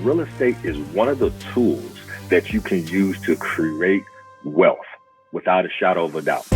Real estate is one of the tools that you can use to create wealth without a shadow of a doubt.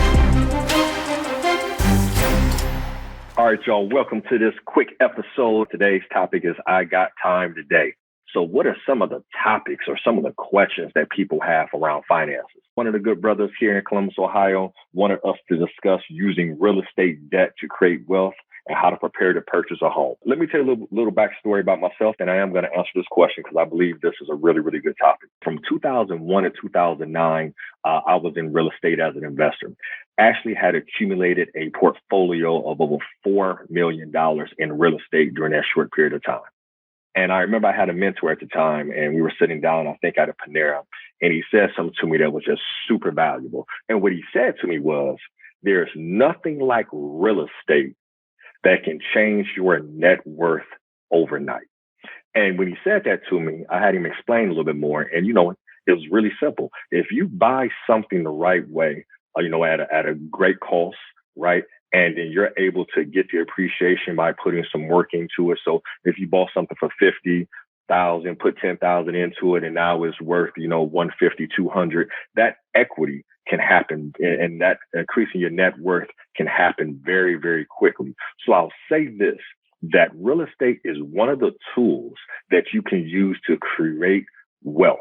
All right, y'all, welcome to this quick episode. Today's topic is I Got Time Today. So what are some of the topics or some of the questions that people have around finances? One of the good brothers here in Columbus, Ohio, wanted us to discuss using real estate debt to create wealth and how to prepare to purchase a home. Let me tell you a little backstory about myself, and I am going to answer this question because I believe this is a really, really good topic. From 2001 to 2009, I was in real estate as an investor. Actually had accumulated a portfolio of over $4 million in real estate during that short period of time. And I remember I had a mentor at the time, and we were sitting down, I think at a Panera, and he said something to me that was just super valuable. And what he said to me was, there's nothing like real estate that can change your net worth overnight. And when he said that to me, I had him explain a little bit more. And, it was really simple. If you buy something the right way, at a great cost, right? And then you're able to get the appreciation by putting some work into it. So if you bought something for $50,000, put $10,000 into it, and now it's worth, $150,000, $200,000, that equity can happen, and that increasing your net worth can happen very, very quickly. So I'll say this, that real estate is one of the tools that you can use to create wealth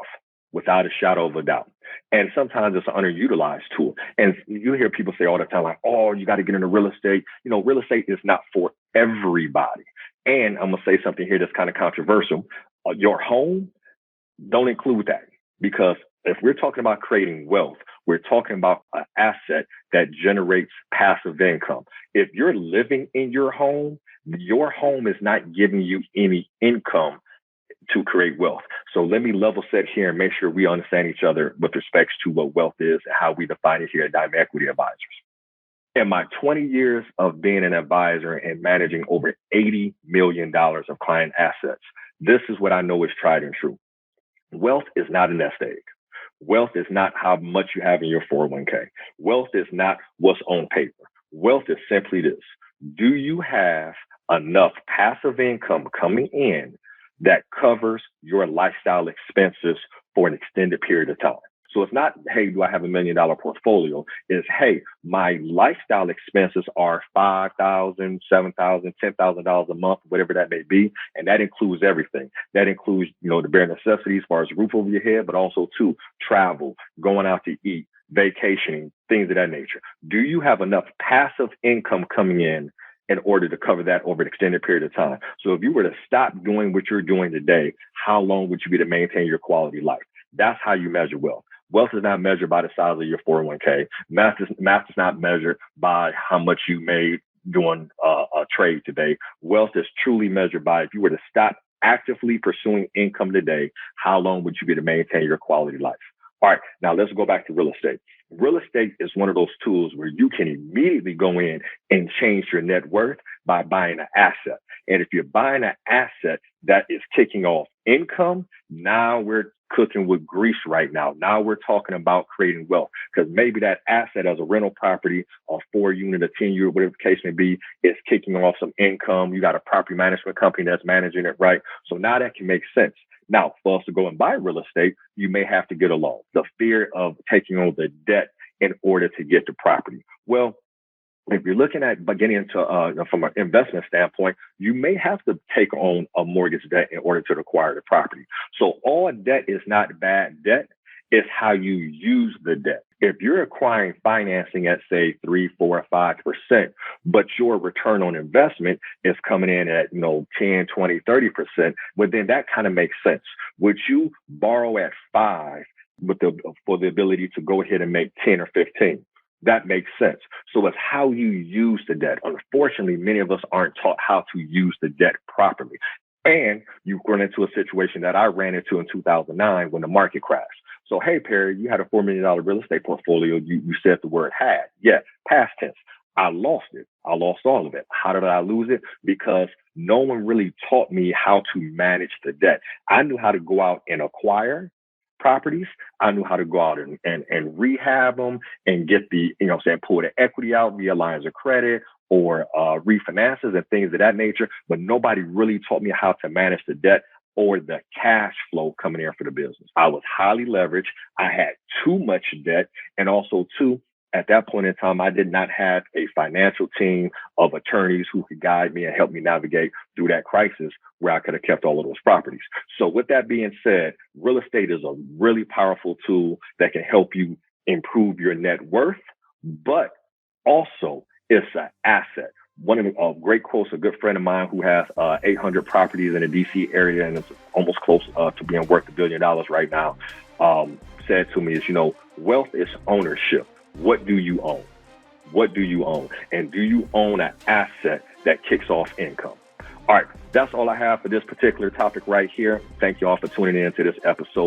without a shadow of a doubt. And sometimes it's an underutilized tool. And you hear people say all the time, like, oh, you got to get into real estate. Real estate is not for everybody. And I'm going to say something here that's kind of controversial. Your home, don't include that, because if we're talking about creating wealth, we're talking about an asset that generates passive income. If you're living in your home is not giving you any income to create wealth. So let me level set here and make sure we understand each other with respect to what wealth is and how we define it here at Diamond Equity Advisors. In my 20 years of being an advisor and managing over $80 million of client assets, this is what I know is tried and true. Wealth is not a nest egg. Wealth is not how much you have in your 401k. Wealth is not what's on paper. Wealth is simply this. Do you have enough passive income coming in that covers your lifestyle expenses for an extended period of time? So it's not, hey, do I have $1 million portfolio? It's, hey, my lifestyle expenses are $5,000, $7,000, $10,000 a month, whatever that may be. And that includes everything. That includes, the bare necessities as far as roof over your head, but also too, travel, going out to eat, vacationing, things of that nature. Do you have enough passive income coming in order to cover that over an extended period of time? So if you were to stop doing what you're doing today, how long would you be to maintain your quality life? That's how you measure wealth. Wealth is not measured by the size of your 401k. Math is not measured by how much you made doing a trade today. Wealth is truly measured by, if you were to stop actively pursuing income today, how long would you be to maintain your quality life? All right, now let's go back to real estate. Real estate is one of those tools where you can immediately go in and change your net worth by buying an asset. And if you're buying an asset that is kicking off income, now we're cooking with grease right now. Now we're talking about creating wealth, because maybe that asset as a rental property, a 4-unit, a 10-unit, whatever the case may be, is kicking off some income. You got a property management company that's managing it, right? So now that can make sense. Now, for us to go and buy real estate, you may have to get a loan. The fear of taking on the debt in order to get the property. Well, if you're looking at getting into from an investment standpoint, you may have to take on a mortgage debt in order to acquire the property. So all debt is not bad debt. It's how you use the debt. If you're acquiring financing at, say, 3, 4, 5%, but your return on investment is coming in at, 10, 20, 30%, well, then that kind of makes sense. Would you borrow at 5 for the ability to go ahead and make 10 or 15? That makes sense. So it's how you use the debt. Unfortunately, many of us aren't taught how to use the debt properly. And you run into a situation that I ran into in 2009 when the market crashed. So, hey, Perry, you had a $4 million real estate portfolio. You said the word had. Yeah, past tense. I lost it. I lost all of it. How did I lose it? Because no one really taught me how to manage the debt. I knew how to go out and acquire properties. I knew how to go out and rehab them and get pull the equity out via lines of credit or refinances and things of that nature. But nobody really taught me how to manage the debt or the cash flow coming in for the business. I was highly leveraged. I had too much debt. And also, too, at that point in time, I did not have a financial team of attorneys who could guide me and help me navigate through that crisis where I could have kept all of those properties. So with that being said, real estate is a really powerful tool that can help you improve your net worth, but also it's an asset. One of the great quotes, a good friend of mine who has 800 properties in the DC area and is almost close to being worth $1 billion right now, said to me is, wealth is ownership. What do you own? What do you own? And do you own an asset that kicks off income? All right, that's all I have for this particular topic right here. Thank you all for tuning in to this episode.